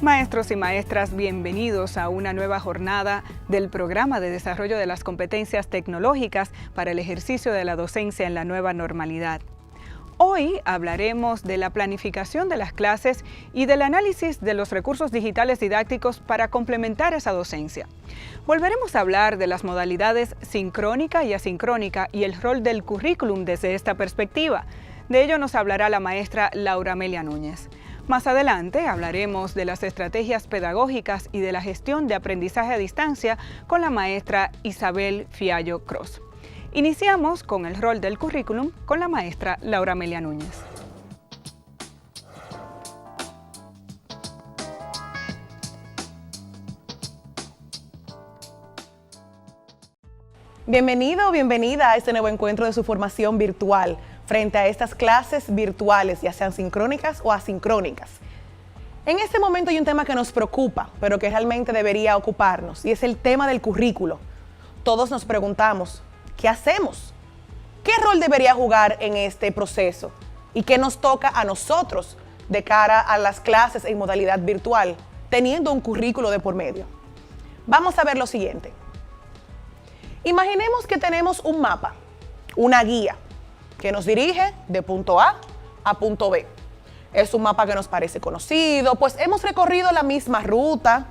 Maestros y maestras, bienvenidos a una nueva jornada del Programa de Desarrollo de las Competencias Tecnológicas para el ejercicio de la docencia en la nueva normalidad. Hoy hablaremos de la planificación de las clases y del análisis de los recursos digitales didácticos para complementar esa docencia. Volveremos a hablar de las modalidades sincrónica y asincrónica y el rol del currículum desde esta perspectiva. De ello nos hablará la maestra Laura Amelia Núñez. Más adelante hablaremos de las estrategias pedagógicas y de la gestión de aprendizaje a distancia con la maestra Isabel Fiallo Cross. Iniciamos con el rol del currículum con la maestra Laura Amelia Núñez. Bienvenido o bienvenida a este nuevo encuentro de su formación virtual frente a estas clases virtuales, ya sean sincrónicas o asincrónicas. En este momento hay un tema que nos preocupa, pero que realmente debería ocuparnos, y es el tema del currículo. Todos nos preguntamos, ¿qué hacemos? ¿Qué rol debería jugar en este proceso? ¿Y qué nos toca a nosotros de cara a las clases en modalidad virtual, teniendo un currículo de por medio? Vamos a ver lo siguiente. Imaginemos que tenemos un mapa, una guía, que nos dirige de punto A a punto B. Es un mapa que nos parece conocido, pues hemos recorrido la misma ruta,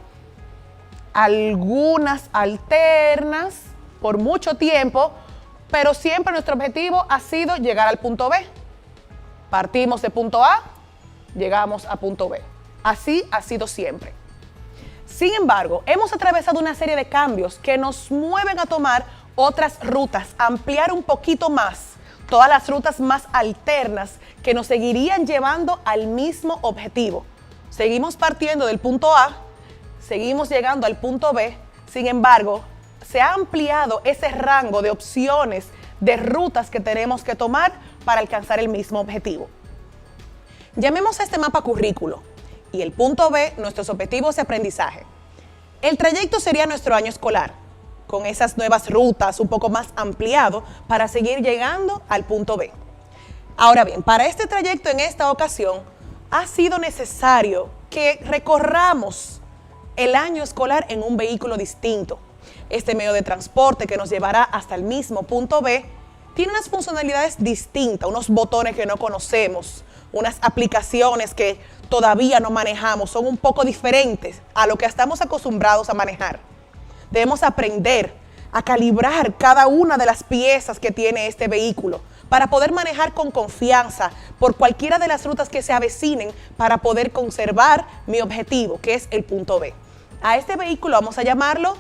algunas alternas por mucho tiempo, pero siempre nuestro objetivo ha sido llegar al punto B. Partimos de punto A, llegamos a punto B. Así ha sido siempre. Sin embargo, hemos atravesado una serie de cambios que nos mueven a tomar otras rutas, ampliar un poquito más todas las rutas más alternas que nos seguirían llevando al mismo objetivo. Seguimos partiendo del punto A, seguimos llegando al punto B, sin embargo, se ha ampliado ese rango de opciones, de rutas que tenemos que tomar para alcanzar el mismo objetivo. Llamemos a este mapa currículo y el punto B nuestros objetivos de aprendizaje. El trayecto sería nuestro año escolar, con esas nuevas rutas un poco más ampliado para seguir llegando al punto B. Ahora bien, para este trayecto en esta ocasión ha sido necesario que recorramos el año escolar en un vehículo distinto. Este medio de transporte que nos llevará hasta el mismo punto B tiene unas funcionalidades distintas, unos botones que no conocemos, unas aplicaciones que todavía no manejamos, son un poco diferentes a lo que estamos acostumbrados a manejar. Debemos aprender a calibrar cada una de las piezas que tiene este vehículo para poder manejar con confianza por cualquiera de las rutas que se avecinen para poder conservar mi objetivo, que es el punto B. A este vehículo vamos a llamarlo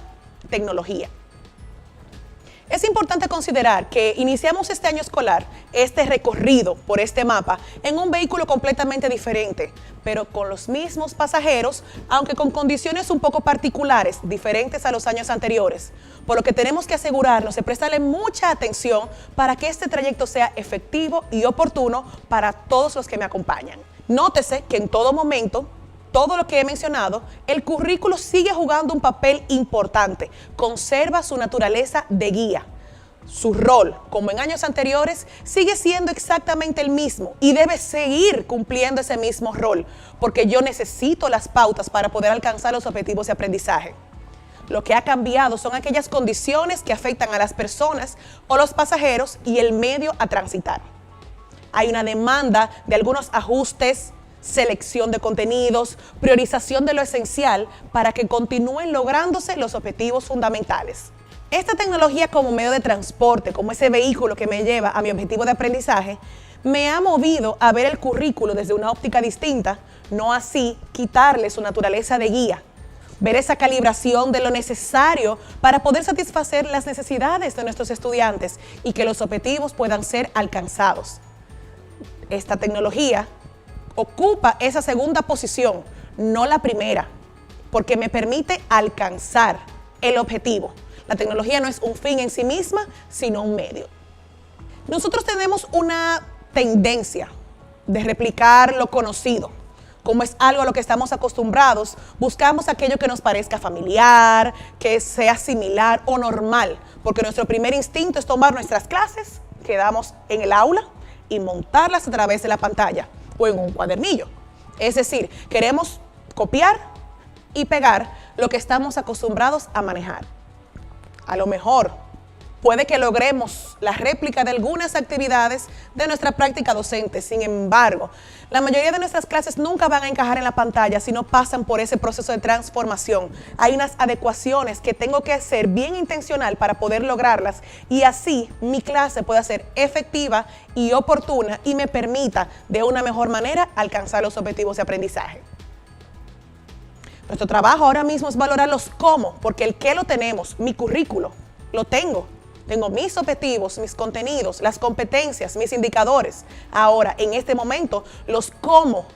tecnología. Es importante considerar que iniciamos este año escolar, este recorrido por este mapa, en un vehículo completamente diferente, pero con los mismos pasajeros, aunque con condiciones un poco particulares, diferentes a los años anteriores. Por lo que tenemos que asegurarnos de prestarle mucha atención para que este trayecto sea efectivo y oportuno para todos los que me acompañan. Nótese que en todo momento, todo lo que he mencionado, el currículo sigue jugando un papel importante, conserva su naturaleza de guía. Su rol, como en años anteriores, sigue siendo exactamente el mismo y debe seguir cumpliendo ese mismo rol, porque yo necesito las pautas para poder alcanzar los objetivos de aprendizaje. Lo que ha cambiado son aquellas condiciones que afectan a las personas o los pasajeros y el medio a transitar. Hay una demanda de algunos ajustes, selección de contenidos, priorización de lo esencial para que continúen lográndose los objetivos fundamentales. Esta tecnología como medio de transporte, como ese vehículo que me lleva a mi objetivo de aprendizaje, me ha movido a ver el currículo desde una óptica distinta, no así quitarle su naturaleza de guía. Ver esa calibración de lo necesario para poder satisfacer las necesidades de nuestros estudiantes y que los objetivos puedan ser alcanzados. Esta tecnología ocupa esa segunda posición, no la primera, porque me permite alcanzar el objetivo. La tecnología no es un fin en sí misma, sino un medio. Nosotros tenemos una tendencia de replicar lo conocido. Como es algo a lo que estamos acostumbrados, buscamos aquello que nos parezca familiar, que sea similar o normal, porque nuestro primer instinto es tomar nuestras clases que damos en el aula y montarlas a través de la pantalla o en un cuadernillo. Es decir, queremos copiar y pegar lo que estamos acostumbrados a manejar. A lo mejor puede que logremos la réplica de algunas actividades de nuestra práctica docente. Sin embargo, la mayoría de nuestras clases nunca van a encajar en la pantalla si no pasan por ese proceso de transformación. Hay unas adecuaciones que tengo que hacer bien intencional para poder lograrlas y así mi clase pueda ser efectiva y oportuna y me permita de una mejor manera alcanzar los objetivos de aprendizaje. Nuestro trabajo ahora mismo es valorar los cómo, porque el qué lo tenemos, mi currículo, lo tengo. Tengo mis objetivos, mis contenidos, las competencias, mis indicadores. Ahora, en este momento, los cómo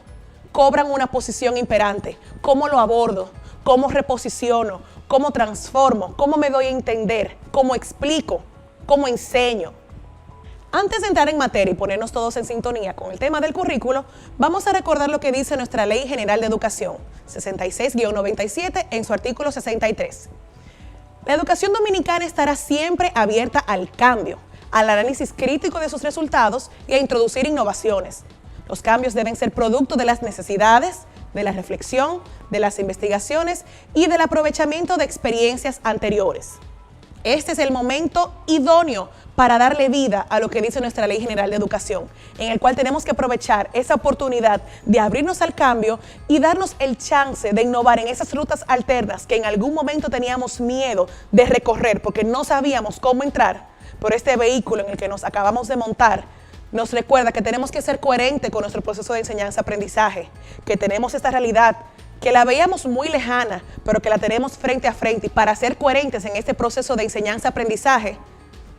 cobran una posición imperante. ¿Cómo lo abordo? ¿Cómo reposiciono? ¿Cómo transformo? ¿Cómo me doy a entender? ¿Cómo explico? ¿Cómo enseño? Antes de entrar en materia y ponernos todos en sintonía con el tema del currículo, vamos a recordar lo que dice nuestra Ley General de Educación, 66-97, en su artículo 63. La educación dominicana estará siempre abierta al cambio, al análisis crítico de sus resultados y a introducir innovaciones. Los cambios deben ser producto de las necesidades, de la reflexión, de las investigaciones y del aprovechamiento de experiencias anteriores. Este es el momento idóneo para darle vida a lo que dice nuestra Ley General de Educación, en el cual tenemos que aprovechar esa oportunidad de abrirnos al cambio y darnos el chance de innovar en esas rutas alternas que en algún momento teníamos miedo de recorrer porque no sabíamos cómo entrar, pero este vehículo en el que nos acabamos de montar nos recuerda que tenemos que ser coherentes con nuestro proceso de enseñanza-aprendizaje, que tenemos esta realidad que la veíamos muy lejana, pero que la tenemos frente a frente. Y para ser coherentes en este proceso de enseñanza-aprendizaje,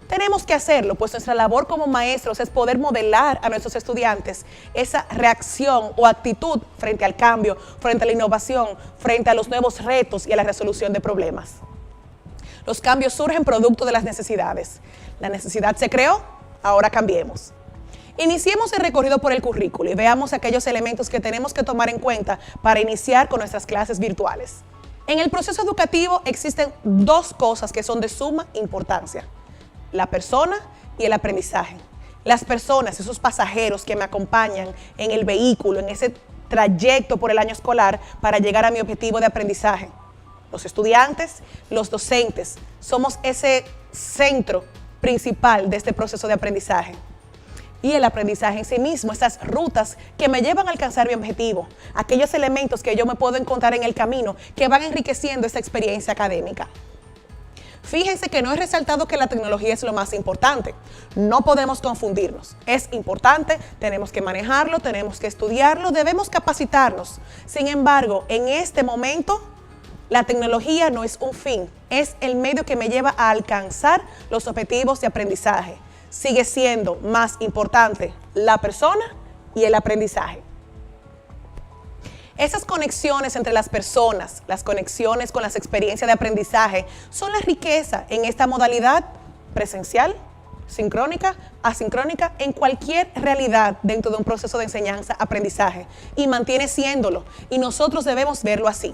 tenemos que hacerlo, pues nuestra labor como maestros es poder modelar a nuestros estudiantes esa reacción o actitud frente al cambio, frente a la innovación, frente a los nuevos retos y a la resolución de problemas. Los cambios surgen producto de las necesidades. La necesidad se creó, ahora cambiemos. Iniciemos el recorrido por el currículo y veamos aquellos elementos que tenemos que tomar en cuenta para iniciar con nuestras clases virtuales. En el proceso educativo existen dos cosas que son de suma importancia: la persona y el aprendizaje. Las personas, esos pasajeros que me acompañan en el vehículo, en ese trayecto por el año escolar para llegar a mi objetivo de aprendizaje. Los estudiantes, los docentes, somos ese centro principal de este proceso de aprendizaje. Y el aprendizaje en sí mismo, esas rutas que me llevan a alcanzar mi objetivo, aquellos elementos que yo me puedo encontrar en el camino que van enriqueciendo esta experiencia académica. Fíjense que no he resaltado que la tecnología es lo más importante. No podemos confundirnos. Es importante, tenemos que manejarlo, tenemos que estudiarlo, debemos capacitarnos. Sin embargo, en este momento, la tecnología no es un fin, es el medio que me lleva a alcanzar los objetivos de aprendizaje. Sigue siendo más importante la persona y el aprendizaje. Esas conexiones entre las personas, las conexiones con las experiencias de aprendizaje, son la riqueza en esta modalidad presencial, sincrónica, asincrónica, en cualquier realidad dentro de un proceso de enseñanza-aprendizaje, y mantiene siéndolo, y nosotros debemos verlo así.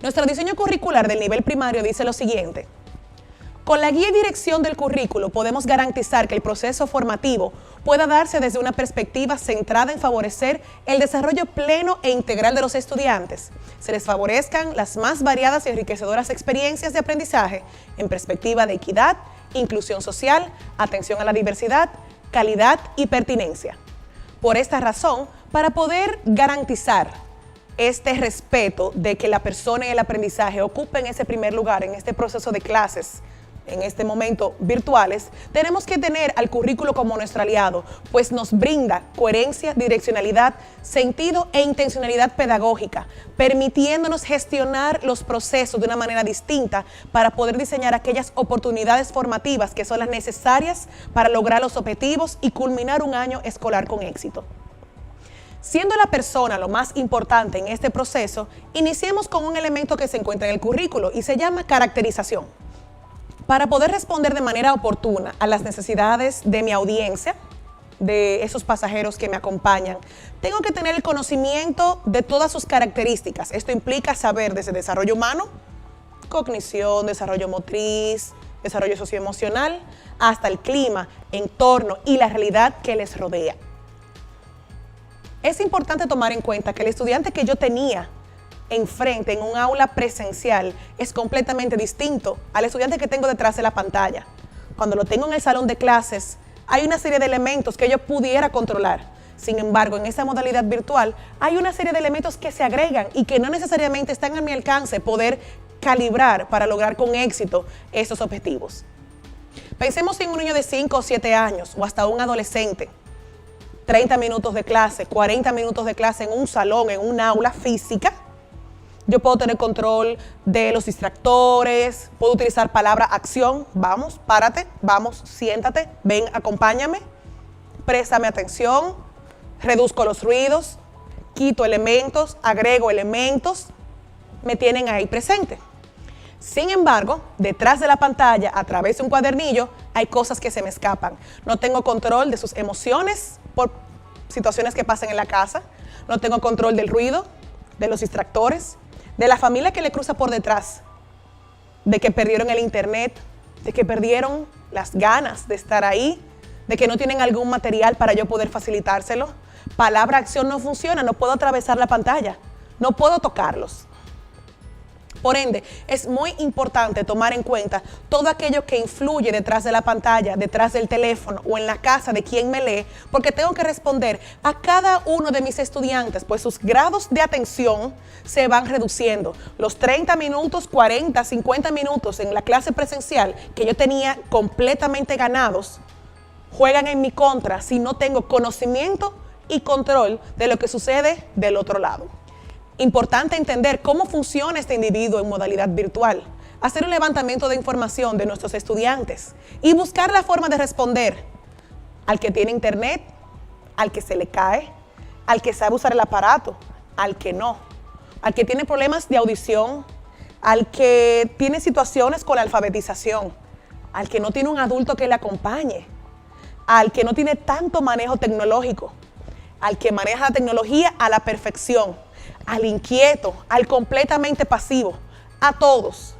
Nuestro diseño curricular del nivel primario dice lo siguiente: con la guía y dirección del currículo podemos garantizar que el proceso formativo pueda darse desde una perspectiva centrada en favorecer el desarrollo pleno e integral de los estudiantes. Se les favorezcan las más variadas y enriquecedoras experiencias de aprendizaje en perspectiva de equidad, inclusión social, atención a la diversidad, calidad y pertinencia. Por esta razón, para poder garantizar este respeto de que la persona y el aprendizaje ocupen ese primer lugar en este proceso de clases, en este momento virtuales, tenemos que tener al currículo como nuestro aliado, pues nos brinda coherencia, direccionalidad, sentido e intencionalidad pedagógica, permitiéndonos gestionar los procesos de una manera distinta para poder diseñar aquellas oportunidades formativas que son las necesarias para lograr los objetivos y culminar un año escolar con éxito. Siendo la persona lo más importante en este proceso, iniciemos con un elemento que se encuentra en el currículo y se llama caracterización. Para poder responder de manera oportuna a las necesidades de mi audiencia, de esos pasajeros que me acompañan, tengo que tener el conocimiento de todas sus características. Esto implica saber desde desarrollo humano, cognición, desarrollo motriz, desarrollo socioemocional, hasta el clima, entorno y la realidad que les rodea. Es importante tomar en cuenta que el estudiante que yo tenía enfrente en un aula presencial es completamente distinto al estudiante que tengo detrás de la pantalla. Cuando lo tengo en el salón de clases, hay una serie de elementos que yo pudiera controlar. Sin embargo, en esta modalidad virtual hay una serie de elementos que se agregan y que no necesariamente están a mi alcance poder calibrar para lograr con éxito esos objetivos. Pensemos en un niño de 5 o 7 años o hasta un adolescente. 30 minutos de clase, 40 minutos de clase en un salón, en un aula física. Yo puedo tener control de los distractores, puedo utilizar palabra acción, vamos, párate, vamos, siéntate, ven, acompáñame, préstame atención, reduzco los ruidos, quito elementos, agrego elementos, me tienen ahí presente. Sin embargo, detrás de la pantalla, a través de un cuadernillo, hay cosas que se me escapan. No tengo control de sus emociones por situaciones que pasan en la casa, no tengo control del ruido, de los distractores, de la familia que le cruza por detrás, de que perdieron el internet, de que perdieron las ganas de estar ahí, de que no tienen algún material para yo poder facilitárselo. Palabra acción no funciona, no puedo atravesar la pantalla, no puedo tocarlos. Por ende, es muy importante tomar en cuenta todo aquello que influye detrás de la pantalla, detrás del teléfono o en la casa de quien me lee, porque tengo que responder a cada uno de mis estudiantes, pues sus grados de atención se van reduciendo. Los 30 minutos, 40, 50 minutos en la clase presencial que yo tenía completamente ganados, juegan en mi contra si no tengo conocimiento y control de lo que sucede del otro lado. Importante entender cómo funciona este individuo en modalidad virtual, hacer un levantamiento de información de nuestros estudiantes y buscar la forma de responder al que tiene internet, al que se le cae, al que sabe usar el aparato, al que no, al que tiene problemas de audición, al que tiene situaciones con la alfabetización, al que no tiene un adulto que le acompañe, al que no tiene tanto manejo tecnológico, al que maneja la tecnología a la perfección, al inquieto, al completamente pasivo, a todos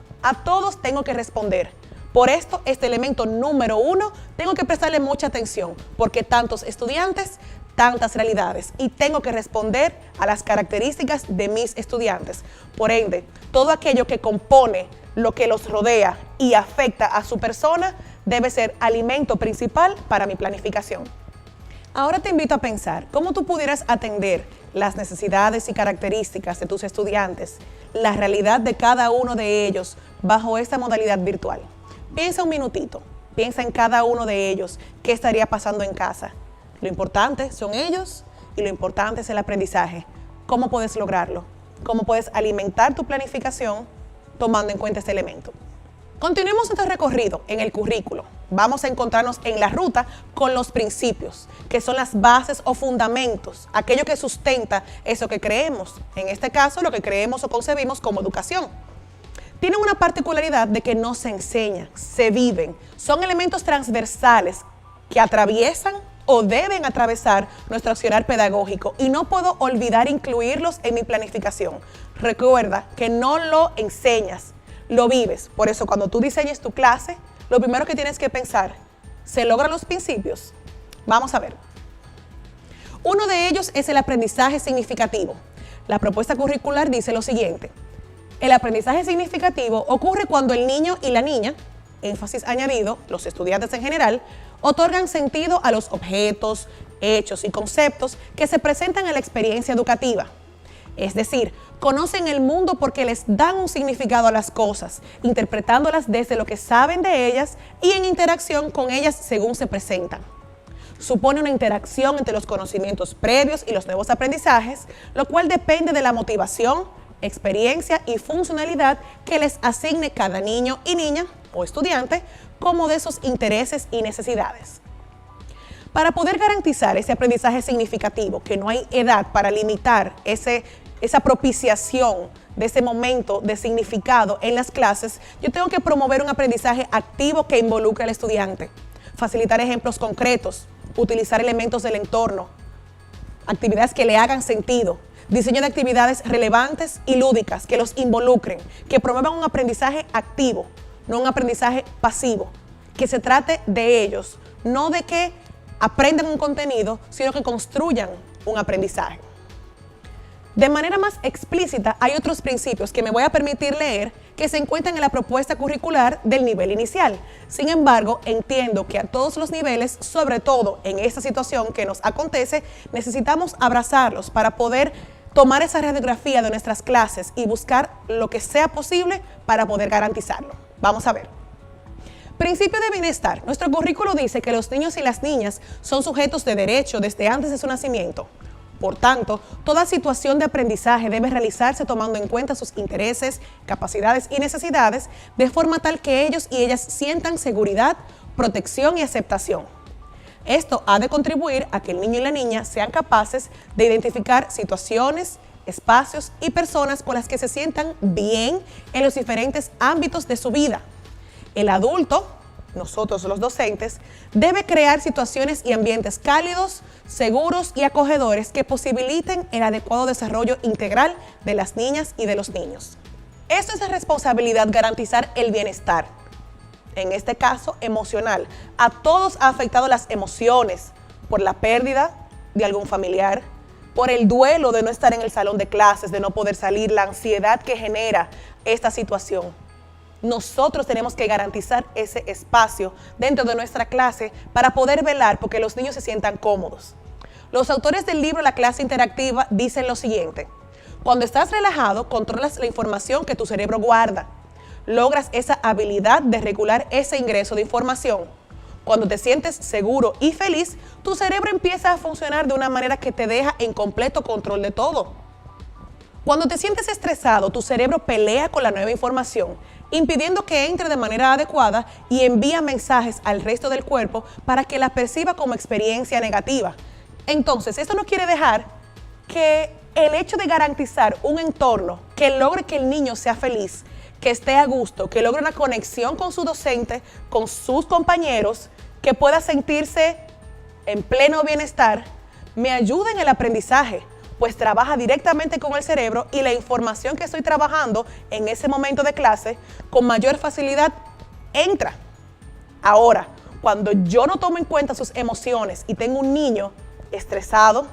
tengo que responder. Por esto, este elemento número 1, tengo que prestarle mucha atención, porque tantos estudiantes, tantas realidades, y tengo que responder a las características de mis estudiantes. Por ende, todo aquello que compone lo que los rodea y afecta a su persona, debe ser alimento principal para mi planificación. Ahora te invito a pensar cómo tú pudieras atender las necesidades y características de tus estudiantes, la realidad de cada uno de ellos bajo esta modalidad virtual. Piensa un minutito, piensa en cada uno de ellos, qué estaría pasando en casa. Lo importante son ellos y lo importante es el aprendizaje. ¿Cómo puedes lograrlo? ¿Cómo puedes alimentar tu planificación tomando en cuenta este elemento? Continuemos este recorrido en el currículo. Vamos a encontrarnos en la ruta con los principios, que son las bases o fundamentos, aquello que sustenta eso que creemos. En este caso, lo que creemos o concebimos como educación. Tienen una particularidad de que no se enseñan, se viven. Son elementos transversales que atraviesan o deben atravesar nuestro accionar pedagógico y no puedo olvidar incluirlos en mi planificación. Recuerda que no lo enseñas, lo vives. Por eso, cuando tú diseñes tu clase, lo primero que tienes que pensar, ¿se logran los principios? Vamos a ver. Uno de ellos es el aprendizaje significativo. La propuesta curricular dice lo siguiente. El aprendizaje significativo ocurre cuando el niño y la niña, énfasis añadido, los estudiantes en general, otorgan sentido a los objetos, hechos y conceptos que se presentan en la experiencia educativa. Es decir, conocen el mundo porque les dan un significado a las cosas, interpretándolas desde lo que saben de ellas y en interacción con ellas según se presentan. Supone una interacción entre los conocimientos previos y los nuevos aprendizajes, lo cual depende de la motivación, experiencia y funcionalidad que les asigne cada niño y niña o estudiante, como de sus intereses y necesidades. Para poder garantizar ese aprendizaje significativo, que no hay edad para limitar esa propiciación de ese momento de significado en las clases, yo tengo que promover un aprendizaje activo que involucre al estudiante, facilitar ejemplos concretos, utilizar elementos del entorno, actividades que le hagan sentido, diseño de actividades relevantes y lúdicas que los involucren, que promuevan un aprendizaje activo, no un aprendizaje pasivo, que se trate de ellos, no de que aprendan un contenido, sino que construyan un aprendizaje. De manera más explícita, hay otros principios que me voy a permitir leer que se encuentran en la propuesta curricular del nivel inicial. Sin embargo, entiendo que a todos los niveles, sobre todo en esta situación que nos acontece, necesitamos abrazarlos para poder tomar esa radiografía de nuestras clases y buscar lo que sea posible para poder garantizarlo. Vamos a ver. Principio de bienestar. Nuestro currículo dice que los niños y las niñas son sujetos de derecho desde antes de su nacimiento. Por tanto, toda situación de aprendizaje debe realizarse tomando en cuenta sus intereses, capacidades y necesidades, de forma tal que ellos y ellas sientan seguridad, protección y aceptación. Esto ha de contribuir a que el niño y la niña sean capaces de identificar situaciones, espacios y personas con las que se sientan bien en los diferentes ámbitos de su vida. El adulto, nosotros los docentes, debe crear situaciones y ambientes cálidos, seguros y acogedores que posibiliten el adecuado desarrollo integral de las niñas y de los niños. Esto es la responsabilidad garantizar el bienestar, en este caso emocional. A todos ha afectado las emociones por la pérdida de algún familiar, por el duelo de no estar en el salón de clases, de no poder salir, la ansiedad que genera esta situación. Nosotros tenemos que garantizar ese espacio dentro de nuestra clase para poder velar porque los niños se sientan cómodos. Los autores del libro La clase interactiva dicen lo siguiente: cuando estás relajado, controlas la información que tu cerebro guarda. Logras esa habilidad de regular ese ingreso de información. Cuando te sientes seguro y feliz, tu cerebro empieza a funcionar de una manera que te deja en completo control de todo. Cuando te sientes estresado, tu cerebro pelea con la nueva información, impidiendo que entre de manera adecuada y envía mensajes al resto del cuerpo para que la perciba como experiencia negativa. Entonces, esto no quiere dejar que el hecho de garantizar un entorno que logre que el niño sea feliz, que esté a gusto, que logre una conexión con su docente, con sus compañeros, que pueda sentirse en pleno bienestar, me ayuda en el aprendizaje, pues trabaja directamente con el cerebro y la información que estoy trabajando en ese momento de clase con mayor facilidad entra. Ahora, cuando yo no tomo en cuenta sus emociones y tengo un niño estresado,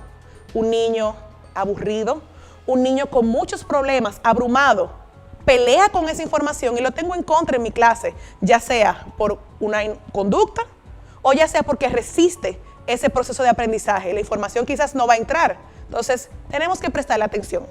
un niño aburrido, un niño con muchos problemas, abrumado, pelea con esa información y lo tengo en contra en mi clase, ya sea por una conducta o ya sea porque resiste ese proceso de aprendizaje, la información quizás no va a entrar. Entonces, tenemos que prestarle atención.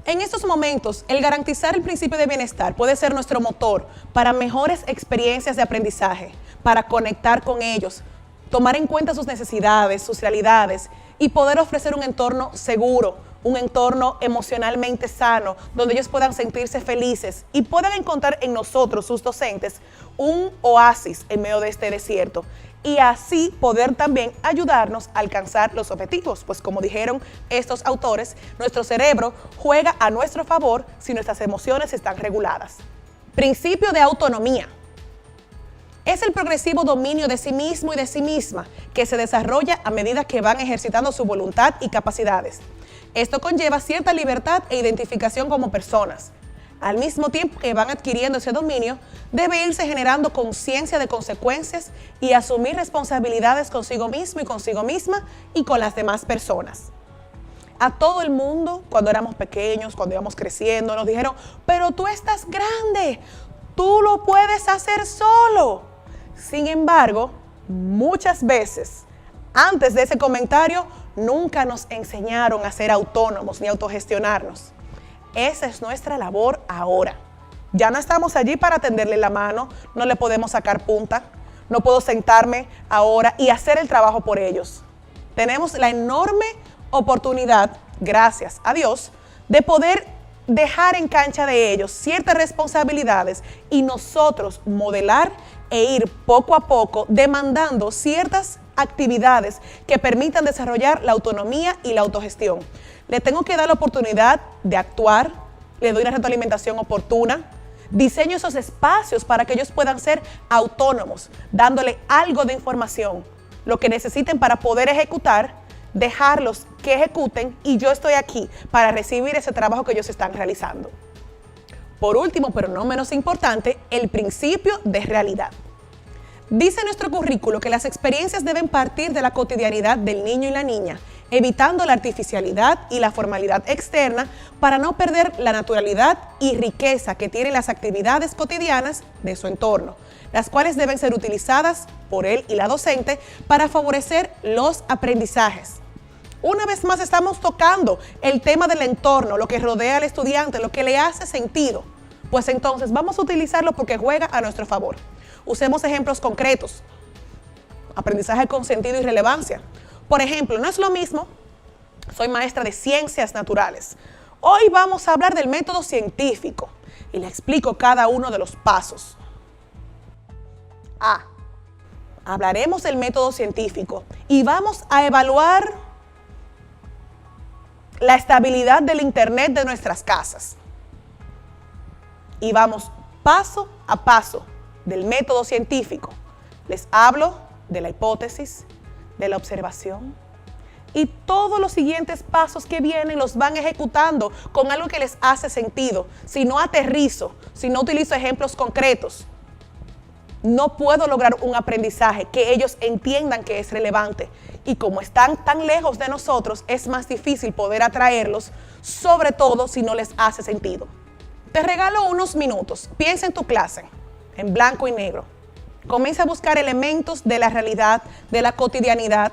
En estos momentos, el garantizar el principio de bienestar puede ser nuestro motor para mejores experiencias de aprendizaje, para conectar con ellos, tomar en cuenta sus necesidades, sus realidades y poder ofrecer un entorno seguro, un entorno emocionalmente sano, donde ellos puedan sentirse felices y puedan encontrar en nosotros, sus docentes, un oasis en medio de este desierto. Y así poder también ayudarnos a alcanzar los objetivos. Pues como dijeron estos autores, nuestro cerebro juega a nuestro favor si nuestras emociones están reguladas. Principio de autonomía. Es el progresivo dominio de sí mismo y de sí misma que se desarrolla a medida que van ejercitando su voluntad y capacidades. Esto conlleva cierta libertad e identificación como personas. Al mismo tiempo que van adquiriendo ese dominio, debe irse generando conciencia de consecuencias y asumir responsabilidades consigo mismo y consigo misma y con las demás personas. A todo el mundo, cuando éramos pequeños, cuando íbamos creciendo, nos dijeron, pero tú estás grande, tú lo puedes hacer solo. Sin embargo, muchas veces, antes de ese comentario, nunca nos enseñaron a ser autónomos ni autogestionarnos. Esa es nuestra labor ahora. Ya no estamos allí para tenderle la mano, no le podemos sacar punta, no puedo sentarme ahora y hacer el trabajo por ellos. Tenemos la enorme oportunidad, gracias a Dios, de poder dejar en cancha de ellos ciertas responsabilidades y nosotros modelar e ir poco a poco demandando ciertas actividades que permitan desarrollar la autonomía y la autogestión. Le tengo que dar la oportunidad de actuar, le doy una retroalimentación oportuna, diseño esos espacios para que ellos puedan ser autónomos, dándole algo de información, lo que necesiten para poder ejecutar, dejarlos que ejecuten y yo estoy aquí para recibir ese trabajo que ellos están realizando. Por último, pero no menos importante, el principio de realidad. Dice nuestro currículo que las experiencias deben partir de la cotidianidad del niño y la niña evitando la artificialidad y la formalidad externa para no perder la naturalidad y riqueza que tienen las actividades cotidianas de su entorno, las cuales deben ser utilizadas por él y la docente para favorecer los aprendizajes. Una vez más estamos tocando el tema del entorno, lo que rodea al estudiante, lo que le hace sentido. Pues entonces vamos a utilizarlo porque juega a nuestro favor. Usemos ejemplos concretos. Aprendizaje con sentido y relevancia. Por ejemplo, no es lo mismo, soy maestra de ciencias naturales. Hoy vamos a hablar del método científico y le explico cada uno de los pasos. Hablaremos del método científico y vamos a evaluar la estabilidad del internet de nuestras casas. Y vamos paso a paso del método científico. Les hablo de la hipótesis, de la observación y todos los siguientes pasos que vienen los van ejecutando con algo que les hace sentido. Si no aterrizo, si no utilizo ejemplos concretos, no puedo lograr un aprendizaje que ellos entiendan que es relevante. Y como están tan lejos de nosotros, es más difícil poder atraerlos, sobre todo si no les hace sentido. Te regalo unos minutos. Piensa en tu clase, en blanco y negro. Comienza a buscar elementos de la realidad, de la cotidianidad,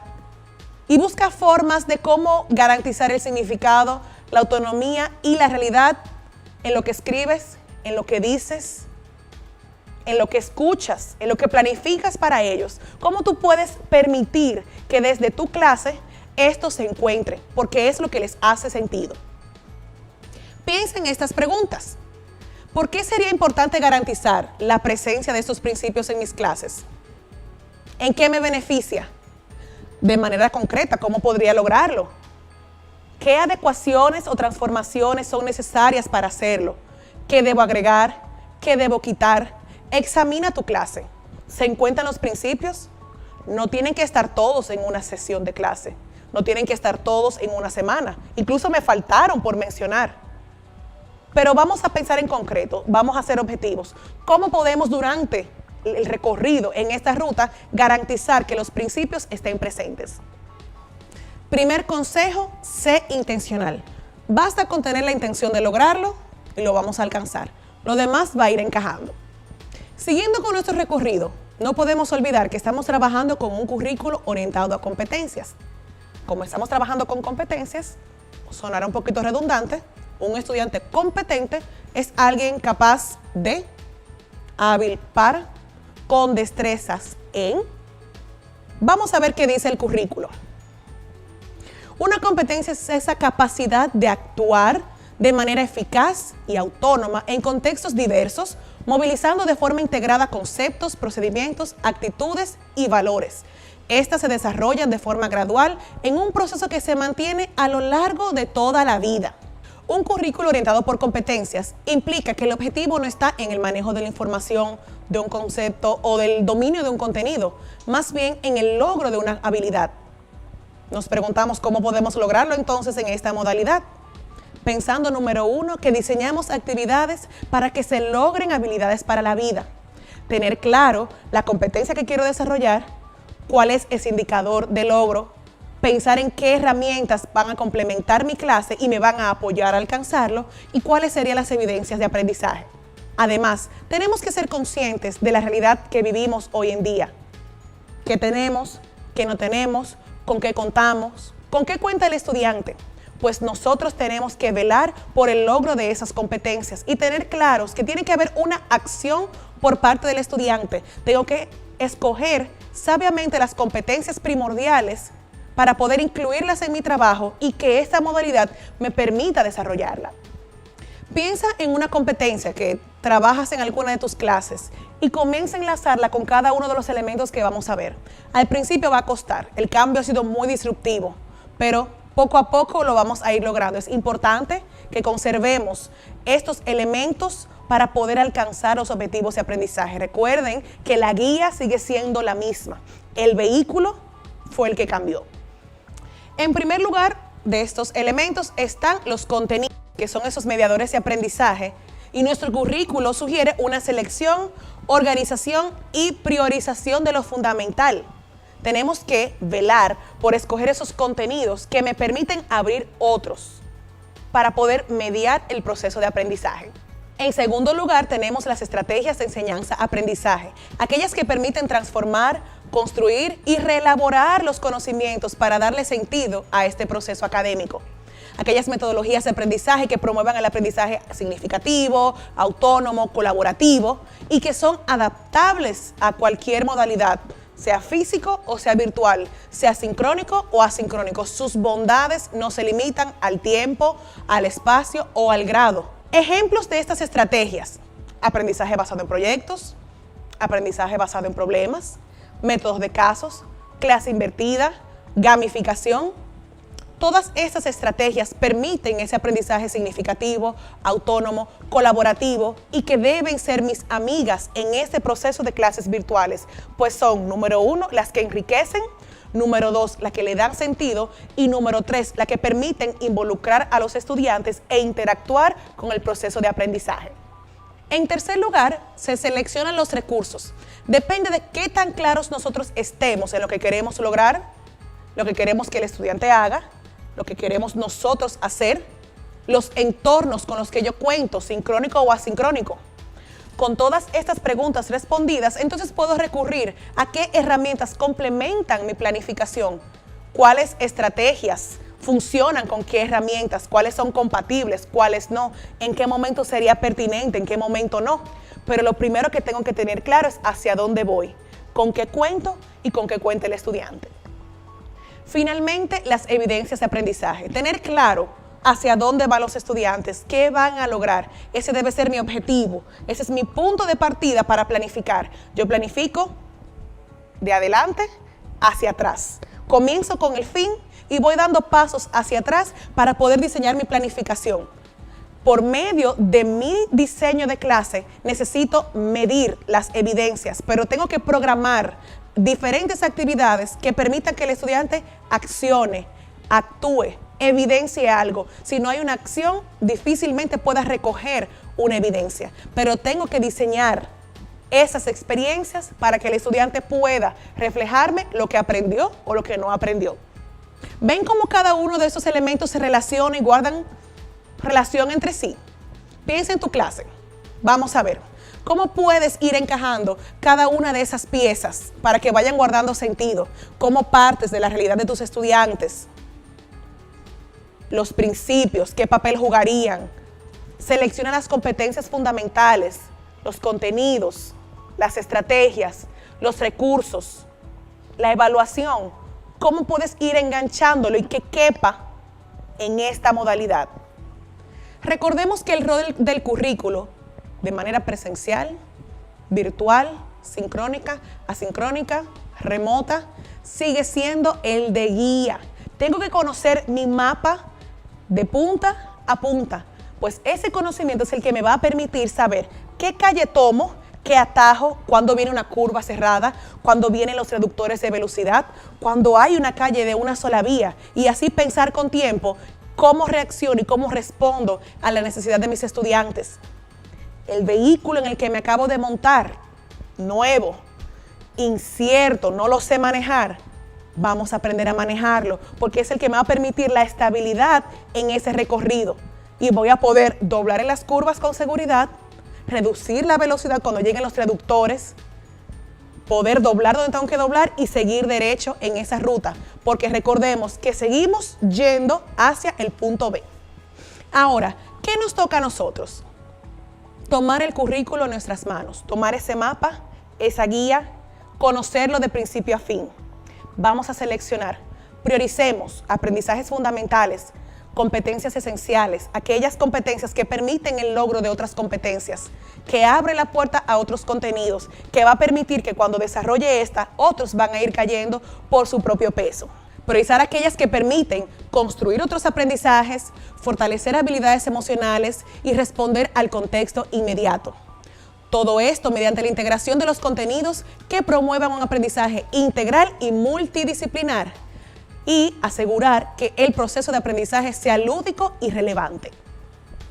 y busca formas de cómo garantizar el significado, la autonomía y la realidad en lo que escribes, en lo que dices, en lo que escuchas, en lo que planificas para ellos. ¿Cómo tú puedes permitir que desde tu clase esto se encuentre? Porque es lo que les hace sentido. Piensa en estas preguntas. ¿Por qué sería importante garantizar la presencia de estos principios en mis clases? ¿En qué me beneficia? De manera concreta, ¿cómo podría lograrlo? ¿Qué adecuaciones o transformaciones son necesarias para hacerlo? ¿Qué debo agregar? ¿Qué debo quitar? Examina tu clase. ¿Se encuentran los principios? No tienen que estar todos en una sesión de clase. No tienen que estar todos en una semana. Incluso me faltaron por mencionar. Pero vamos a pensar en concreto, vamos a hacer objetivos. ¿Cómo podemos durante el recorrido en esta ruta garantizar que los principios estén presentes? Primer consejo, sé intencional. Basta con tener la intención de lograrlo y lo vamos a alcanzar. Lo demás va a ir encajando. Siguiendo con nuestro recorrido, no podemos olvidar que estamos trabajando con un currículo orientado a competencias. Como estamos trabajando con competencias, sonará un poquito redundante. Un estudiante competente es alguien capaz de, hábil para, con destrezas en. Vamos a ver qué dice el currículo. Una competencia es esa capacidad de actuar de manera eficaz y autónoma en contextos diversos, movilizando de forma integrada conceptos, procedimientos, actitudes y valores. Estas se desarrollan de forma gradual en un proceso que se mantiene a lo largo de toda la vida. Un currículo orientado por competencias implica que el objetivo no está en el manejo de la información, de un concepto o del dominio de un contenido, más bien en el logro de una habilidad. Nos preguntamos cómo podemos lograrlo entonces en esta modalidad. Pensando, número 1, que diseñamos actividades para que se logren habilidades para la vida. Tener claro la competencia que quiero desarrollar, cuál es ese indicador de logro, pensar en qué herramientas van a complementar mi clase y me van a apoyar a alcanzarlo y cuáles serían las evidencias de aprendizaje. Además, tenemos que ser conscientes de la realidad que vivimos hoy en día. ¿Qué tenemos? ¿Qué no tenemos? ¿Con qué contamos? ¿Con qué cuenta el estudiante? Pues nosotros tenemos que velar por el logro de esas competencias y tener claros que tiene que haber una acción por parte del estudiante. Tengo que escoger sabiamente las competencias primordiales para poder incluirlas en mi trabajo y que esta modalidad me permita desarrollarla. Piensa en una competencia que trabajas en alguna de tus clases y comienza a enlazarla con cada uno de los elementos que vamos a ver. Al principio va a costar, el cambio ha sido muy disruptivo, pero poco a poco lo vamos a ir logrando. Es importante que conservemos estos elementos para poder alcanzar los objetivos de aprendizaje. Recuerden que la guía sigue siendo la misma. El vehículo fue el que cambió. En primer lugar, de estos elementos están los contenidos, que son esos mediadores de aprendizaje, y nuestro currículo sugiere una selección, organización y priorización de lo fundamental. tenemos que velar por escoger esos contenidos que me permiten abrir otros para poder mediar el proceso de aprendizaje. En segundo lugar, tenemos las estrategias de enseñanza-aprendizaje, aquellas que permiten transformar, construir y reelaborar los conocimientos para darle sentido a este proceso académico. Aquellas metodologías de aprendizaje que promuevan el aprendizaje significativo, autónomo, colaborativo y que son adaptables a cualquier modalidad, sea físico o sea virtual, sea sincrónico o asincrónico. Sus bondades no se limitan al tiempo, al espacio o al grado. Ejemplos de estas estrategias: aprendizaje basado en proyectos, aprendizaje basado en problemas, métodos de casos, clase invertida, gamificación. Todas estas estrategias permiten ese aprendizaje significativo, autónomo, colaborativo y que deben ser mis amigas en este proceso de clases virtuales, pues son, número 1, las que enriquecen, número 2, las que le dan sentido y número 3, las que permiten involucrar a los estudiantes e interactuar con el proceso de aprendizaje. En tercer lugar, se seleccionan los recursos. Depende de qué tan claros nosotros estemos en lo que queremos lograr, lo que queremos que el estudiante haga, lo que queremos nosotros hacer, los entornos con los que yo cuento, sincrónico o asincrónico. Con todas estas preguntas respondidas, entonces puedo recurrir a qué herramientas complementan mi planificación, cuáles estrategias funcionan con qué herramientas, cuáles son compatibles, cuáles no, en qué momento sería pertinente, en qué momento no. Pero lo primero que tengo que tener claro es hacia dónde voy, con qué cuento y con qué cuenta el estudiante. Finalmente, las evidencias de aprendizaje. Tener claro hacia dónde van los estudiantes, qué van a lograr. Ese debe ser mi objetivo. Ese es mi punto de partida para planificar. Yo planifico de adelante hacia atrás. Comienzo con el fin y voy dando pasos hacia atrás para poder diseñar mi planificación. Por medio de mi diseño de clase, necesito medir las evidencias, pero tengo que programar diferentes actividades que permitan que el estudiante accione, actúe, evidencie algo. Si no hay una acción, difícilmente pueda recoger una evidencia, pero tengo que diseñar esas experiencias para que el estudiante pueda reflejarme lo que aprendió o lo que no aprendió. ¿Ven cómo cada uno de esos elementos se relaciona y guardan relación entre sí? Piensa en tu clase. Vamos a ver. ¿Cómo puedes ir encajando cada una de esas piezas para que vayan guardando sentido? ¿Cómo partes de la realidad de tus estudiantes? Los principios, ¿qué papel jugarían? Selecciona las competencias fundamentales, los contenidos, las estrategias, los recursos, la evaluación. ¿Cómo puedes ir enganchándolo y que quepa en esta modalidad? Recordemos que el rol del currículo, de manera presencial, virtual, sincrónica, asincrónica, remota, sigue siendo el de guía. Tengo que conocer mi mapa de punta a punta, pues ese conocimiento es el que me va a permitir saber qué calle tomo, qué atajo, cuando viene una curva cerrada, cuando vienen los reductores de velocidad, cuando hay una calle de una sola vía, y así pensar con tiempo cómo reacciono y cómo respondo a la necesidad de mis estudiantes. El vehículo en el que me acabo de montar, nuevo, incierto, no lo sé manejar, vamos a aprender a manejarlo, porque es el que me va a permitir la estabilidad en ese recorrido. Y voy a poder doblar en las curvas con seguridad, reducir la velocidad cuando lleguen los reductores, poder doblar donde tengo que doblar y seguir derecho en esa ruta, porque recordemos que seguimos yendo hacia el punto B. Ahora, ¿qué nos toca a nosotros? Tomar el currículo en nuestras manos, tomar ese mapa, esa guía, conocerlo de principio a fin. Vamos a seleccionar, prioricemos aprendizajes fundamentales, competencias esenciales, aquellas competencias que permiten el logro de otras competencias, que abre la puerta a otros contenidos, que va a permitir que cuando desarrolle esta, otros van a ir cayendo por su propio peso. Priorizar aquellas que permiten construir otros aprendizajes, fortalecer habilidades emocionales y responder al contexto inmediato. Todo esto mediante la integración de los contenidos que promuevan un aprendizaje integral y multidisciplinar y asegurar que el proceso de aprendizaje sea lúdico y relevante.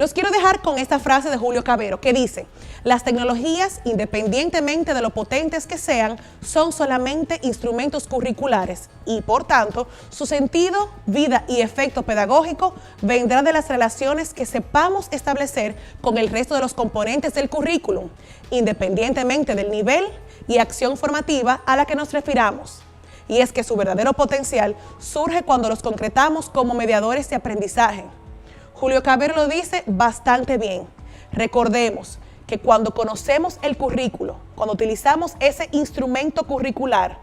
Los quiero dejar con esta frase de Julio Cavero que dice: las tecnologías, independientemente de lo potentes que sean, son solamente instrumentos curriculares y, por tanto, su sentido, vida y efecto pedagógico vendrá de las relaciones que sepamos establecer con el resto de los componentes del currículum, independientemente del nivel y acción formativa a la que nos refiramos. Y es que su verdadero potencial surge cuando los concretamos como mediadores de aprendizaje. Julio Cavero lo dice bastante bien. Recordemos que cuando conocemos el currículo, cuando utilizamos ese instrumento curricular,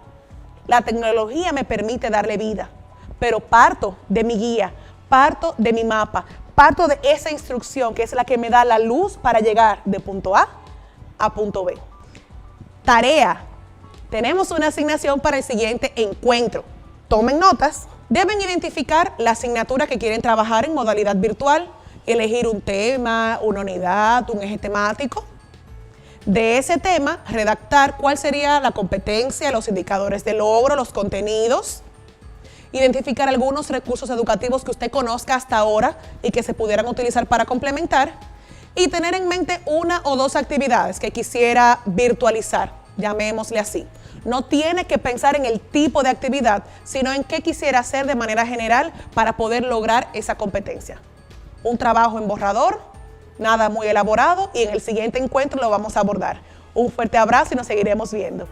la tecnología me permite darle vida, pero parto de mi guía, parto de mi mapa, parto de esa instrucción que es la que me da la luz para llegar de punto A a punto B. Tarea. Tenemos una asignación para el siguiente encuentro. Tomen notas. Deben identificar la asignatura que quieren trabajar en modalidad virtual, elegir un tema, una unidad, un eje temático. De ese tema, redactar cuál sería la competencia, los indicadores de logro, los contenidos. Identificar algunos recursos educativos que usted conozca hasta ahora y que se pudieran utilizar para complementar. Y tener en mente una o dos actividades que quisiera virtualizar, llamémosle así. No tiene que pensar en el tipo de actividad, sino en qué quisiera hacer de manera general para poder lograr esa competencia. Un trabajo en borrador, nada muy elaborado, y en el siguiente encuentro lo vamos a abordar. Un fuerte abrazo y nos seguiremos viendo.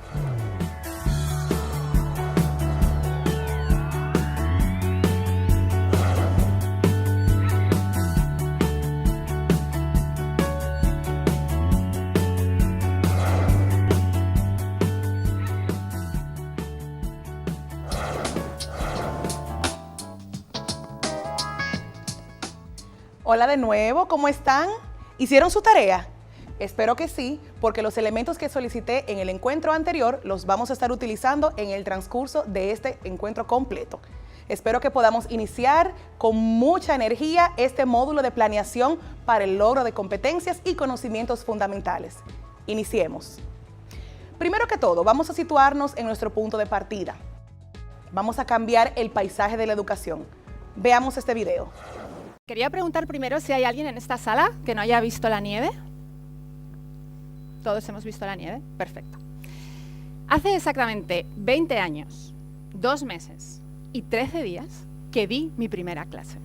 Hola de nuevo, ¿cómo están? ¿Hicieron su tarea? Espero que sí, porque los elementos que solicité en el encuentro anterior los vamos a estar utilizando en el transcurso de este encuentro completo. Espero que podamos iniciar con mucha energía este módulo de planeación para el logro de competencias y conocimientos fundamentales. Iniciemos. Primero que todo, vamos a situarnos en nuestro punto de partida. Vamos a cambiar el paisaje de la educación. Veamos este video. Quería preguntar primero si hay alguien en esta sala que no haya visto la nieve. Todos hemos visto la nieve, perfecto. Hace exactamente 20 años, 2 meses y 13 días que di mi primera clase.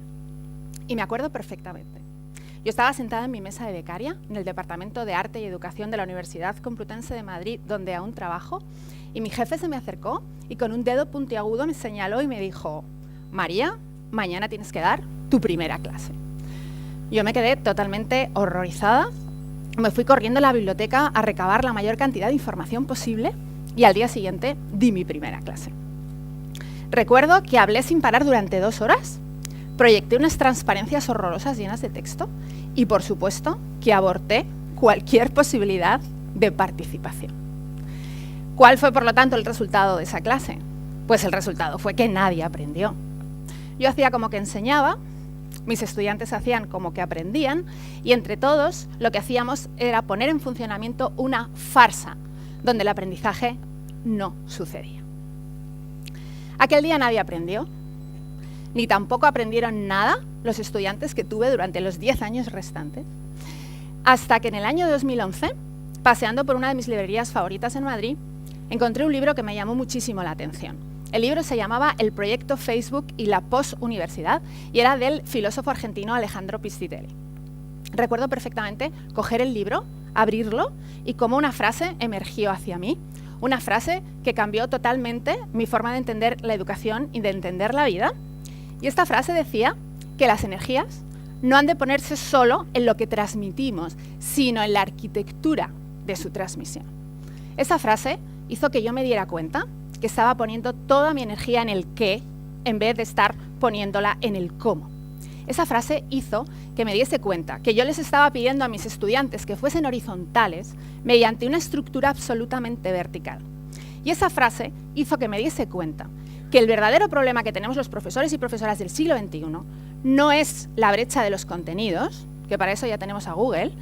Y me acuerdo perfectamente. Yo estaba sentada en mi mesa de becaria en el Departamento de Arte y Educación de la Universidad Complutense de Madrid, donde aún trabajo, y mi jefe se me acercó y con un dedo puntiagudo me señaló y me dijo: María, mañana tienes que dar tu primera clase. Yo me quedé totalmente horrorizada, me fui corriendo a la biblioteca a recabar la mayor cantidad de información posible y al día siguiente di mi primera clase. Recuerdo que hablé sin parar durante 2 horas, proyecté unas transparencias horrorosas llenas de texto y, por supuesto, que aborté cualquier posibilidad de participación. ¿Cuál fue, por lo tanto, el resultado de esa clase? Pues el resultado fue que nadie aprendió. Yo hacía como que enseñaba, mis estudiantes hacían como que aprendían y entre todos lo que hacíamos era poner en funcionamiento una farsa donde el aprendizaje no sucedía. Aquel día nadie aprendió, ni tampoco aprendieron nada los estudiantes que tuve durante los 10 años restantes, hasta que en el año 2011, paseando por una de mis librerías favoritas en Madrid, encontré un libro que me llamó muchísimo la atención. El libro se llamaba El proyecto Facebook y la posuniversidad y era del filósofo argentino Alejandro Piscitelli. Recuerdo perfectamente coger el libro, abrirlo y como una frase emergió hacia mí, una frase que cambió totalmente mi forma de entender la educación y de entender la vida. Y esta frase decía que las energías no han de ponerse solo en lo que transmitimos, sino en la arquitectura de su transmisión. Esa frase hizo que yo me diera cuenta que estaba poniendo toda mi energía en el qué en vez de estar poniéndola en el cómo. Esa frase hizo que me diese cuenta que yo les estaba pidiendo a mis estudiantes que fuesen horizontales mediante una estructura absolutamente vertical. Y esa frase hizo que me diese cuenta que el verdadero problema que tenemos los profesores y profesoras del siglo XXI no es la brecha de los contenidos, que para eso ya tenemos a Google,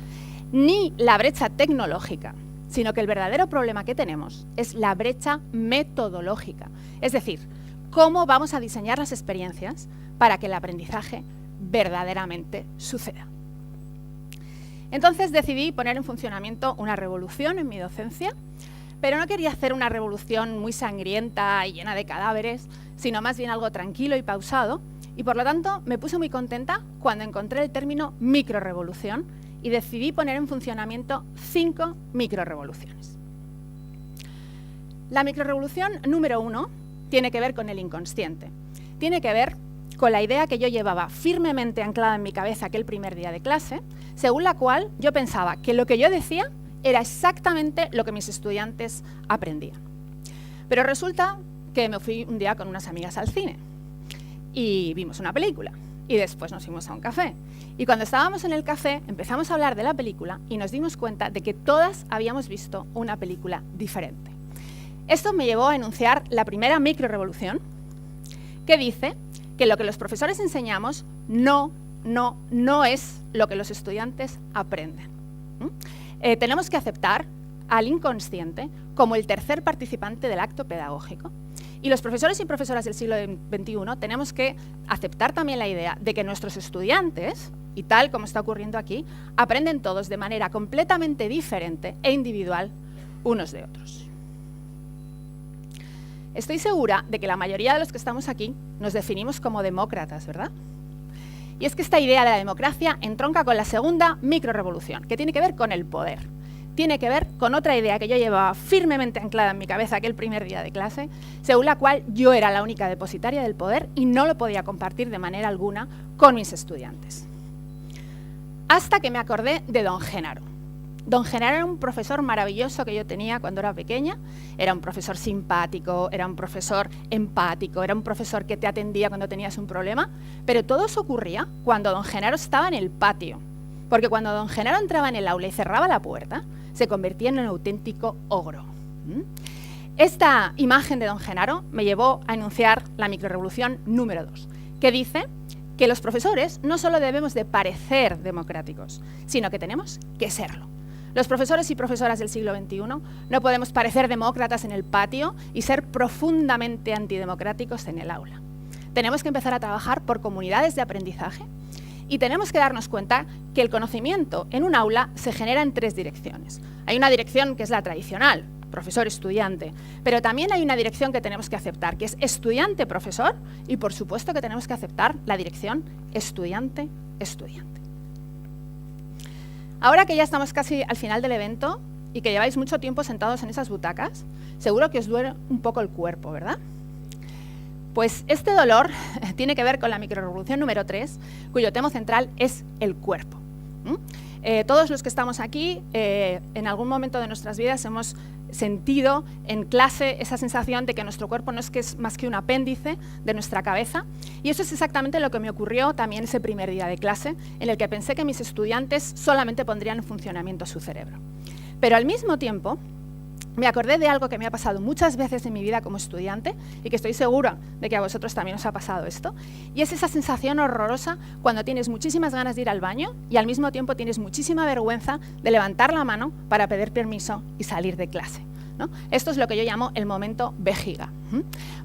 ni la brecha tecnológica, sino que el verdadero problema que tenemos es la brecha metodológica. Es decir, cómo vamos a diseñar las experiencias para que el aprendizaje verdaderamente suceda. Entonces decidí poner en funcionamiento una revolución en mi docencia, pero no quería hacer una revolución muy sangrienta y llena de cadáveres, sino más bien algo tranquilo y pausado, y por lo tanto me puse muy contenta cuando encontré el término microrevolución y decidí poner en funcionamiento 5 microrevoluciones. La microrevolución número 1 tiene que ver con el inconsciente. Tiene que ver con la idea que yo llevaba firmemente anclada en mi cabeza aquel primer día de clase, según la cual yo pensaba que lo que yo decía era exactamente lo que mis estudiantes aprendían. Pero resulta que me fui un día con unas amigas al cine y vimos una película y después nos fuimos a un café. Y cuando estábamos en el café empezamos a hablar de la película y nos dimos cuenta de que todas habíamos visto una película diferente. Esto me llevó a enunciar la primera microrevolución, que dice que lo que los profesores enseñamos no es lo que los estudiantes aprenden. Tenemos que aceptar al inconsciente como el tercer participante del acto pedagógico. Y los profesores y profesoras del siglo XXI tenemos que aceptar también la idea de que nuestros estudiantes, y tal como está ocurriendo aquí, aprenden todos de manera completamente diferente e individual unos de otros. Estoy segura de que la mayoría de los que estamos aquí nos definimos como demócratas, ¿verdad? Y es que esta idea de la democracia entronca con la segunda microrevolución, que tiene que ver con el poder. Tiene que ver con otra idea que yo llevaba firmemente anclada en mi cabeza aquel primer día de clase, según la cual yo era la única depositaria del poder y no lo podía compartir de manera alguna con mis estudiantes. Hasta que me acordé de don Genaro. Don Genaro era un profesor maravilloso que yo tenía cuando era pequeña. Era un profesor simpático, era un profesor empático, era un profesor que te atendía cuando tenías un problema, pero todo eso ocurría cuando don Genaro estaba en el patio, porque cuando don Genaro entraba en el aula y cerraba la puerta, se convertía en un auténtico ogro. Esta imagen de don Genaro me llevó a enunciar la microrevolución número 2, que dice que los profesores no solo debemos de parecer democráticos, sino que tenemos que serlo. Los profesores y profesoras del siglo XXI no podemos parecer demócratas en el patio y ser profundamente antidemocráticos en el aula. Tenemos que empezar a trabajar por comunidades de aprendizaje y tenemos que darnos cuenta que el conocimiento en un aula se genera en 3 direcciones. Hay una dirección que es la tradicional, profesor-estudiante, pero también hay una dirección que tenemos que aceptar, que es estudiante-profesor, y por supuesto que tenemos que aceptar la dirección estudiante-estudiante. Ahora que ya estamos casi al final del evento y que lleváis mucho tiempo sentados en esas butacas, seguro que os duele un poco el cuerpo, ¿verdad? Pues este dolor tiene que ver con la microrevolución número 3, cuyo tema central es el cuerpo. Todos los que estamos aquí, en algún momento de nuestras vidas hemos sentido en clase esa sensación de que nuestro cuerpo no es que es más que un apéndice de nuestra cabeza, y eso es exactamente lo que me ocurrió también ese primer día de clase, en el que pensé que mis estudiantes solamente pondrían en funcionamiento su cerebro. Pero al mismo tiempo me acordé de algo que me ha pasado muchas veces en mi vida como estudiante y que estoy segura de que a vosotros también os ha pasado esto, y es esa sensación horrorosa cuando tienes muchísimas ganas de ir al baño y al mismo tiempo tienes muchísima vergüenza de levantar la mano para pedir permiso y salir de clase, ¿no? Esto es lo que yo llamo el momento vejiga.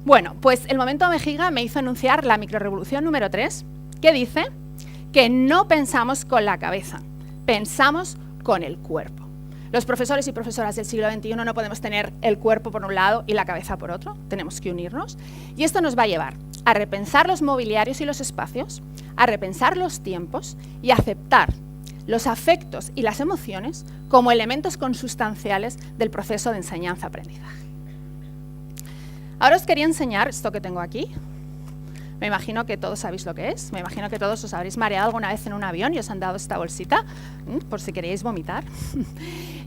Bueno, pues el momento vejiga me hizo enunciar la microrevolución número 3, que dice que no pensamos con la cabeza, pensamos con el cuerpo. Los profesores y profesoras del siglo XXI no podemos tener el cuerpo por un lado y la cabeza por otro, tenemos que unirnos, y esto nos va a llevar a repensar los mobiliarios y los espacios, a repensar los tiempos y a aceptar los afectos y las emociones como elementos consustanciales del proceso de enseñanza-aprendizaje. Ahora os quería enseñar esto que tengo aquí. Me imagino que todos sabéis lo que es, me imagino que todos os habréis mareado alguna vez en un avión y os han dado esta bolsita, por si queréis vomitar.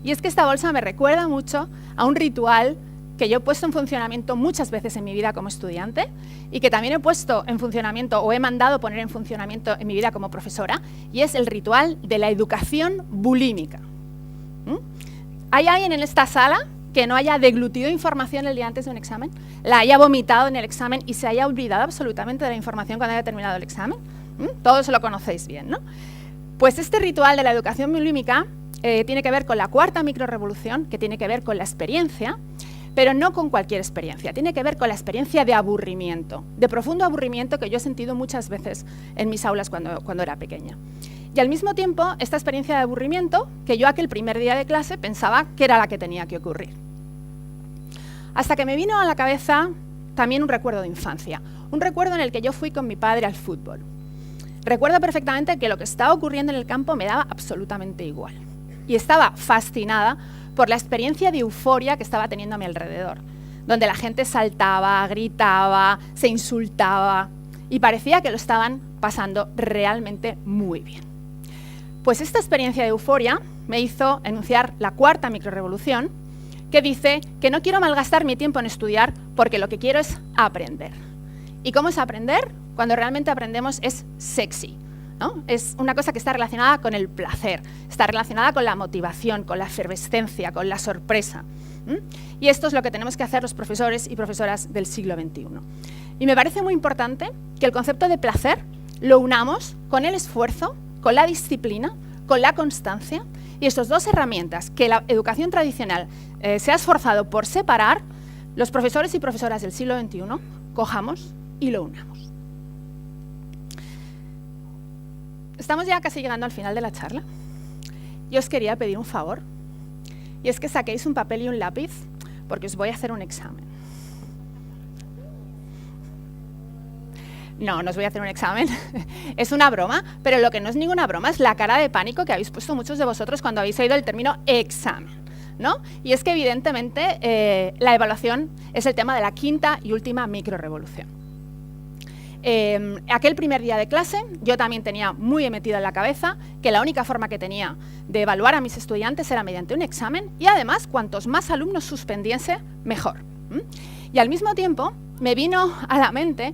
Y es que esta bolsa me recuerda mucho a un ritual que yo he puesto en funcionamiento muchas veces en mi vida como estudiante y que también he puesto en funcionamiento o he mandado poner en funcionamiento en mi vida como profesora, y es el ritual de la educación bulímica. ¿Hay alguien en esta sala que no haya deglutido información el día antes de un examen, la haya vomitado en el examen y se haya olvidado absolutamente de la información cuando haya terminado el examen? Todos lo conocéis bien, ¿no? Pues este ritual de la educación bulímica tiene que ver con la cuarta microrevolución, que tiene que ver con la experiencia, pero no con cualquier experiencia, tiene que ver con la experiencia de aburrimiento, de profundo aburrimiento que yo he sentido muchas veces en mis aulas cuando era pequeña. Y al mismo tiempo, esta experiencia de aburrimiento, que yo aquel primer día de clase pensaba que era la que tenía que ocurrir. Hasta que me vino a la cabeza también un recuerdo de infancia, un recuerdo en el que yo fui con mi padre al fútbol. Recuerdo perfectamente que lo que estaba ocurriendo en el campo me daba absolutamente igual. Y estaba fascinada por la experiencia de euforia que estaba teniendo a mi alrededor, donde la gente saltaba, gritaba, se insultaba y parecía que lo estaban pasando realmente muy bien. Pues esta experiencia de euforia me hizo enunciar la cuarta microrevolución, que dice que no quiero malgastar mi tiempo en estudiar porque lo que quiero es aprender. ¿Y cómo es aprender? Cuando realmente aprendemos es sexy, ¿no? Es una cosa que está relacionada con el placer, está relacionada con la motivación, con la efervescencia, con la sorpresa. Y esto es lo que tenemos que hacer los profesores y profesoras del siglo XXI. Y me parece muy importante que el concepto de placer lo unamos con el esfuerzo, con la disciplina, con la constancia, y estas dos herramientas que la educación tradicional se ha esforzado por separar, los profesores y profesoras del siglo XXI cojamos y lo unamos. Estamos ya casi llegando al final de la charla. Yo os quería pedir un favor, y es que saquéis un papel y un lápiz, porque os voy a hacer un examen. No, no os voy a hacer un examen, es una broma, pero lo que no es ninguna broma es la cara de pánico que habéis puesto muchos de vosotros cuando habéis oído el término examen, ¿no? Y es que evidentemente la evaluación es el tema de la quinta y última microrevolución. Aquel primer día de clase yo también tenía muy metido en la cabeza que la única forma que tenía de evaluar a mis estudiantes era mediante un examen, y además cuantos más alumnos suspendiese, mejor. Y al mismo tiempo me vino a la mente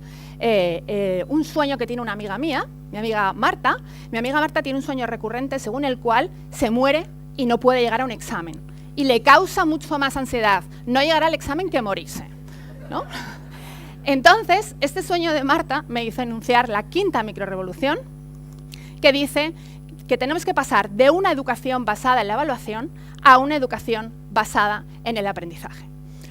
un sueño que tiene una amiga mía, mi amiga Marta. Mi amiga Marta tiene un sueño recurrente según el cual se muere y no puede llegar a un examen. Y le causa mucho más ansiedad no llegar al examen que morirse, ¿no? Entonces, este sueño de Marta me hizo enunciar la quinta microrevolución, que dice que tenemos que pasar de una educación basada en la evaluación a una educación basada en el aprendizaje.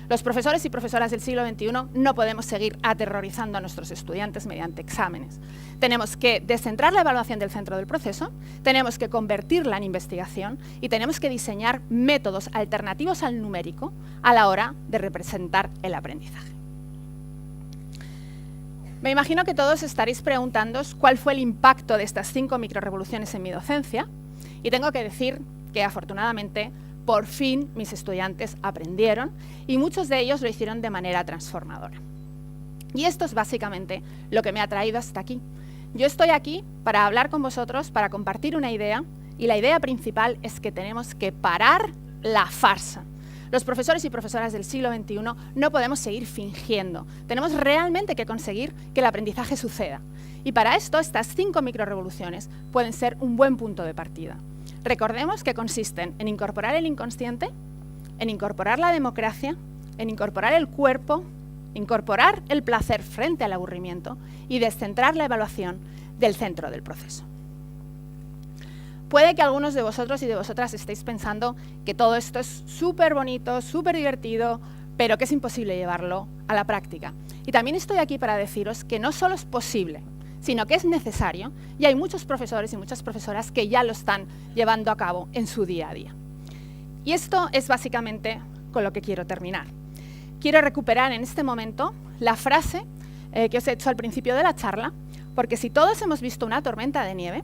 Los profesores y profesoras del siglo XXI no podemos seguir aterrorizando a nuestros estudiantes mediante exámenes. Tenemos que descentrar la evaluación del centro del proceso, tenemos que convertirla en investigación y tenemos que diseñar métodos alternativos al numérico a la hora de representar el aprendizaje. Me imagino que todos estaréis preguntándoos cuál fue el impacto de estas 5 microrevoluciones en mi docencia, y tengo que decir que afortunadamente por fin mis estudiantes aprendieron, y muchos de ellos lo hicieron de manera transformadora. Y esto es básicamente lo que me ha traído hasta aquí. Yo estoy aquí para hablar con vosotros, para compartir una idea, y la idea principal es que tenemos que parar la farsa. Los profesores y profesoras del siglo XXI no podemos seguir fingiendo. Tenemos realmente que conseguir que el aprendizaje suceda. Y para esto, estas 5 microrevoluciones pueden ser un buen punto de partida. Recordemos que consisten en incorporar el inconsciente, en incorporar la democracia, en incorporar el cuerpo, incorporar el placer frente al aburrimiento y descentrar la evaluación del centro del proceso. Puede que algunos de vosotros y de vosotras estéis pensando que todo esto es súper bonito, súper divertido, pero que es imposible llevarlo a la práctica. Y también estoy aquí para deciros que no solo es posible, sino que es necesario, y hay muchos profesores y muchas profesoras que ya lo están llevando a cabo en su día a día. Y esto es básicamente con lo que quiero terminar. Quiero recuperar en este momento la frase que os he hecho al principio de la charla, porque si todos hemos visto una tormenta de nieve,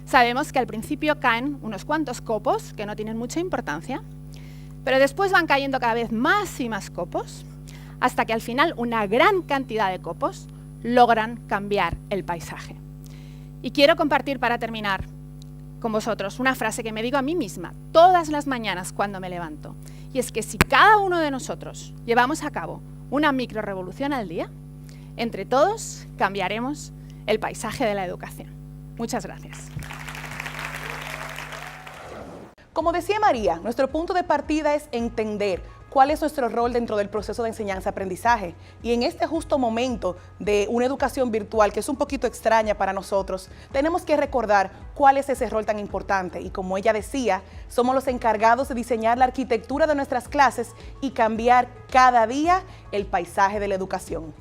sabemos que al principio caen unos cuantos copos que no tienen mucha importancia, pero después van cayendo cada vez más y más copos, hasta que al final una gran cantidad de copos logran cambiar el paisaje. Y quiero compartir para terminar con vosotros una frase que me digo a mí misma todas las mañanas cuando me levanto, y es que si cada uno de nosotros llevamos a cabo una microrevolución al día, entre todos cambiaremos el paisaje de la educación. Muchas gracias. Como decía María, nuestro punto de partida es entender cuál es nuestro rol dentro del proceso de enseñanza-aprendizaje. Y en este justo momento de una educación virtual que es un poquito extraña para nosotros, tenemos que recordar cuál es ese rol tan importante. Y como ella decía, somos los encargados de diseñar la arquitectura de nuestras clases y cambiar cada día el paisaje de la educación.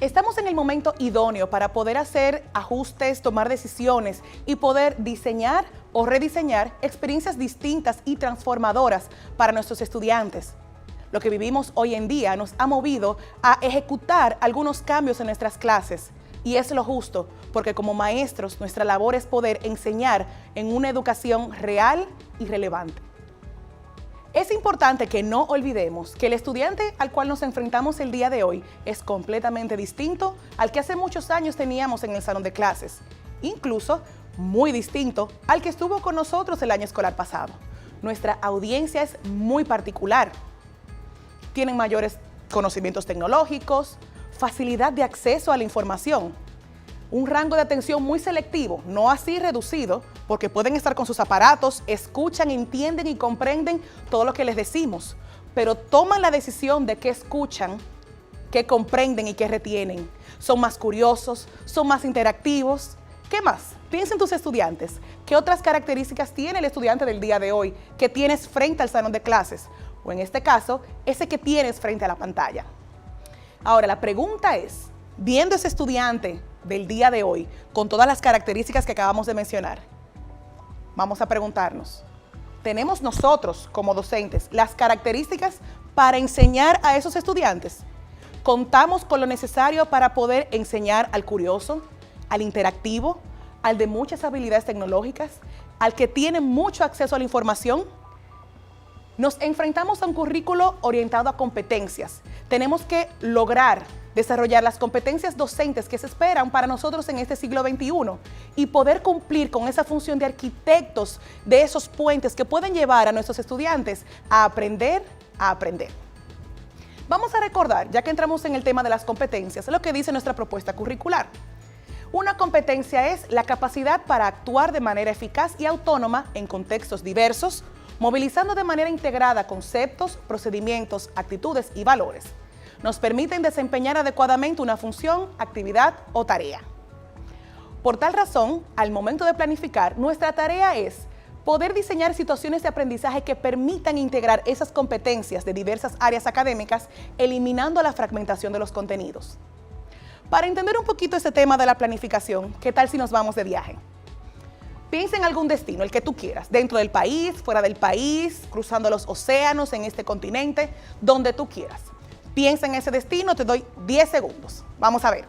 Estamos en el momento idóneo para poder hacer ajustes, tomar decisiones y poder diseñar o rediseñar experiencias distintas y transformadoras para nuestros estudiantes. Lo que vivimos hoy en día nos ha movido a ejecutar algunos cambios en nuestras clases y es lo justo, porque como maestros nuestra labor es poder enseñar en una educación real y relevante. Es importante que no olvidemos que el estudiante al cual nos enfrentamos el día de hoy es completamente distinto al que hace muchos años teníamos en el salón de clases, incluso muy distinto al que estuvo con nosotros el año escolar pasado. Nuestra audiencia es muy particular. Tienen mayores conocimientos tecnológicos, facilidad de acceso a la información, un rango de atención muy selectivo, no así reducido, porque pueden estar con sus aparatos, escuchan, entienden y comprenden todo lo que les decimos, pero toman la decisión de qué escuchan, qué comprenden y qué retienen. Son más curiosos, son más interactivos. ¿Qué más? Piensa en tus estudiantes. ¿Qué otras características tiene el estudiante del día de hoy que tienes frente al salón de clases? O en este caso, ese que tienes frente a la pantalla. Ahora, la pregunta es, viendo ese estudiante del día de hoy, con todas las características que acabamos de mencionar, vamos a preguntarnos, ¿tenemos nosotros como docentes las características para enseñar a esos estudiantes? ¿Contamos con lo necesario para poder enseñar al curioso, al interactivo, al de muchas habilidades tecnológicas, al que tiene mucho acceso a la información? Nos enfrentamos a un currículo orientado a competencias. Tenemos que lograr desarrollar las competencias docentes que se esperan para nosotros en este siglo XXI y poder cumplir con esa función de arquitectos de esos puentes que pueden llevar a nuestros estudiantes a aprender a aprender. Vamos a recordar, ya que entramos en el tema de las competencias, lo que dice nuestra propuesta curricular. Una competencia es la capacidad para actuar de manera eficaz y autónoma en contextos diversos, movilizando de manera integrada conceptos, procedimientos, actitudes y valores. Nos permiten desempeñar adecuadamente una función, actividad o tarea. Por tal razón, al momento de planificar, nuestra tarea es poder diseñar situaciones de aprendizaje que permitan integrar esas competencias de diversas áreas académicas, eliminando la fragmentación de los contenidos. Para entender un poquito este tema de la planificación, ¿qué tal si nos vamos de viaje? Piensa en algún destino, el que tú quieras, dentro del país, fuera del país, cruzando los océanos, en este continente, donde tú quieras. Piensa en ese destino, te doy 10 segundos. Vamos a ver.